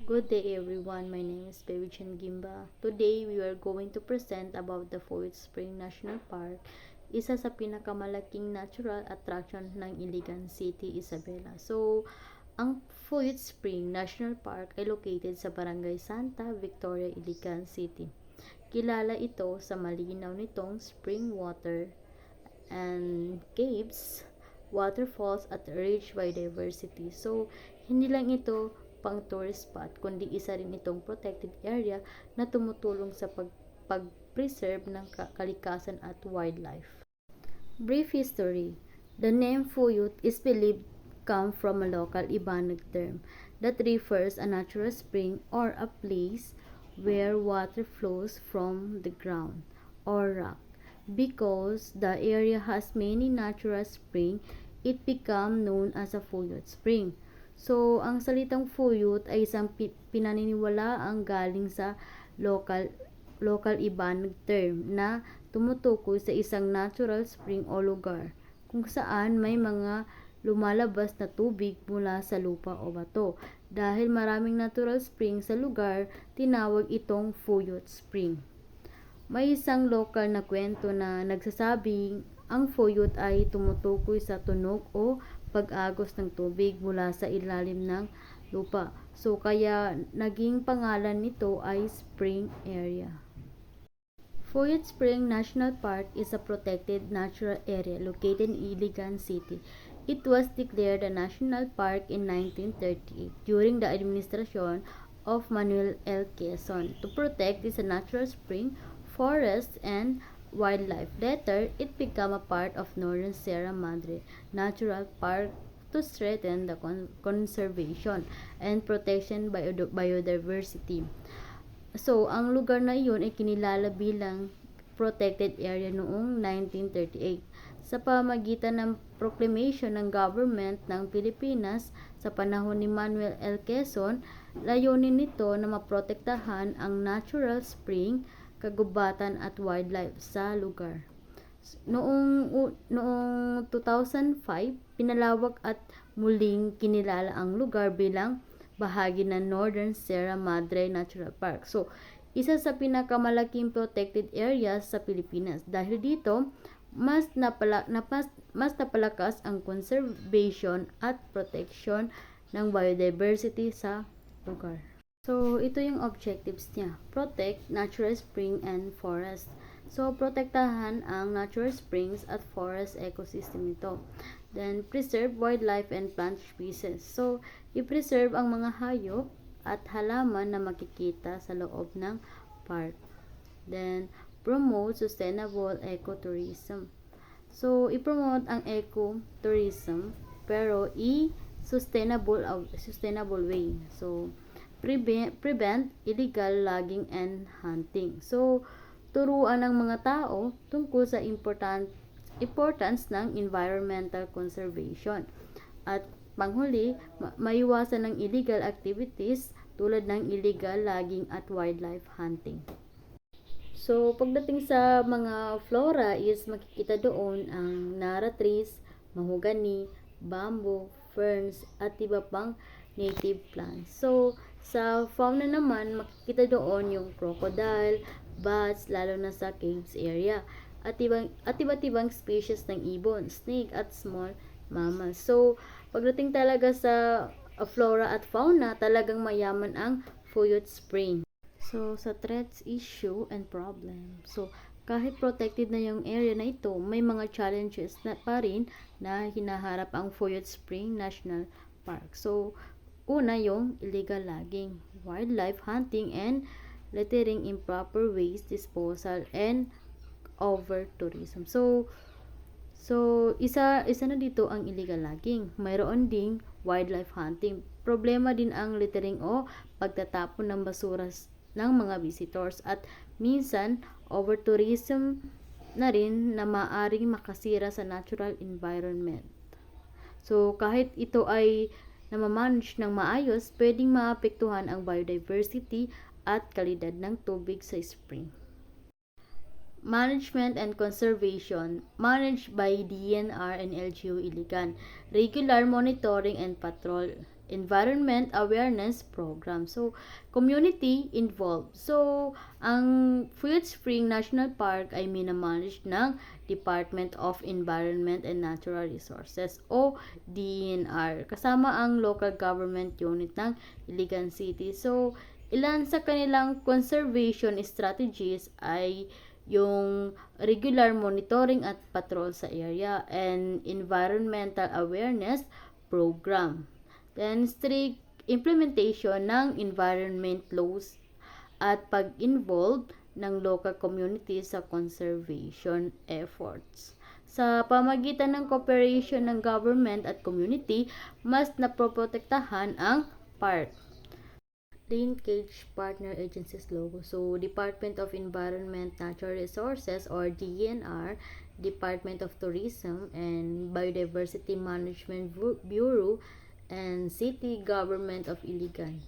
Good day everyone, my name is Bevichen Gimba. Today, we are going to present about the Fuyut Spring National Park, isa sa pinakamalaking natural attraction ng Iligan City, Isabela. So, ang Fuyut Spring National Park ay located sa Barangay Santa Victoria, Iligan City. Kilala ito sa malinaw nitong spring water and caves, waterfalls at rich biodiversity. So, hindi lang ito pang tourist spot, kundi isa rin itong protected area na tumutulong sa pag-preserve ng kalikasan at wildlife. Brief history. The name Fuyut is believed come from a local Ibanag term that refers a natural spring or a place where water flows from the ground or rock. Because the area has many natural spring, it became known as a Fuyut Spring. So, ang salitang Fuyut ay isang pinaniniwalaang galing sa local local Ibanag term na tumutukoy sa isang natural spring o lugar kung saan may mga lumalabas na tubig mula sa lupa o bato. Dahil maraming natural spring sa lugar, tinawag itong Fuyut Spring. May isang lokal na kwento na nagsasabing ang Fuyut ay tumutukoy sa tunog o pag-agos ng tubig mula sa ilalim ng lupa. So, kaya naging pangalan nito ay Spring Area. Fuyut Spring National Park is a protected natural area located in Iligan City. It was declared a national park in 1938 during the administration of Manuel L. Quezon to protect its natural spring, forests, and wildlife. Later, it became a part of Northern Sierra Madre Natural Park to strengthen the conservation and protection biodiversity. So, ang lugar na iyon ay kinilala bilang protected area noong 1938 sa pamamagitan ng proclamation ng government ng Pilipinas sa panahon ni Manuel L. Quezon. Layunin nito na maprotektahan ang natural spring, kagubatan at wildlife sa lugar. Noong 2005, pinalawak at muling kinilala ang lugar bilang bahagi ng Northern Sierra Madre Natural Park. So, isa sa pinakamalaking protected areas sa Pilipinas. Dahil dito, mas napalakas ang conservation at protection ng biodiversity sa lugar. So, ito yung objectives niya. Protect natural spring and forest. So, protektahan ang natural springs at forest ecosystem nito. Then, preserve wildlife and plant species. So, i-preserve ang mga hayop at halaman na makikita sa loob ng park. Then, promote sustainable ecotourism. So, i-promote ang ecotourism pero sustainable way. So, prevent illegal logging and hunting. So, turuan ng mga tao tungkol sa importance ng environmental conservation. At panghuli, maiwasan ng illegal activities tulad ng illegal logging at wildlife hunting. So, pagdating sa mga flora is makikita doon ang Nara trees, mahogany, bamboo, ferns, at iba pang native plants. So, sa fauna naman, makikita doon yung crocodile, bats, lalo na sa caves area, at iba't ibang species ng ibon, snake, at small mammals. So, pagdating talaga sa flora at fauna, talagang mayaman ang Fuyut Spring. So, sa threats, issue, and problem. So, kahit protected na yung area na ito, may mga challenges na pa rin na hinaharap ang Fuyut Spring National Park. So, una yung illegal logging, wildlife hunting, and littering, improper waste disposal, and over-tourism. So, isa na dito ang illegal logging. Mayroon ding wildlife hunting. Problema din ang littering o pagtatapon ng basura ng mga visitors at minsan over-tourism na rin na maaring makasira sa natural environment. So, kahit ito ay namamanage ng maayos, pwedeng maapektuhan ang biodiversity at kalidad ng tubig sa spring. Management and Conservation, managed by DNR and LGU Iligan. Regular monitoring and patrol environment awareness program. So, community involved. So, ang Fuyut Spring National Park ay minamanage ng Department of Environment and Natural Resources o DENR kasama ang local government unit ng Iligan City. So, ilan sa kanilang conservation strategies ay yung regular monitoring at patrol sa area and environmental awareness program. Then, strict implementation ng environment laws at pag-involve ng local community sa conservation efforts. Sa pamagitan ng cooperation ng government at community, mas napoprotektahan ang park. Linkage Partner Agencies logo. So, Department of Environment Natural Resources or DENR, Department of Tourism and Biodiversity Management Bureau, and City Government of Iligan.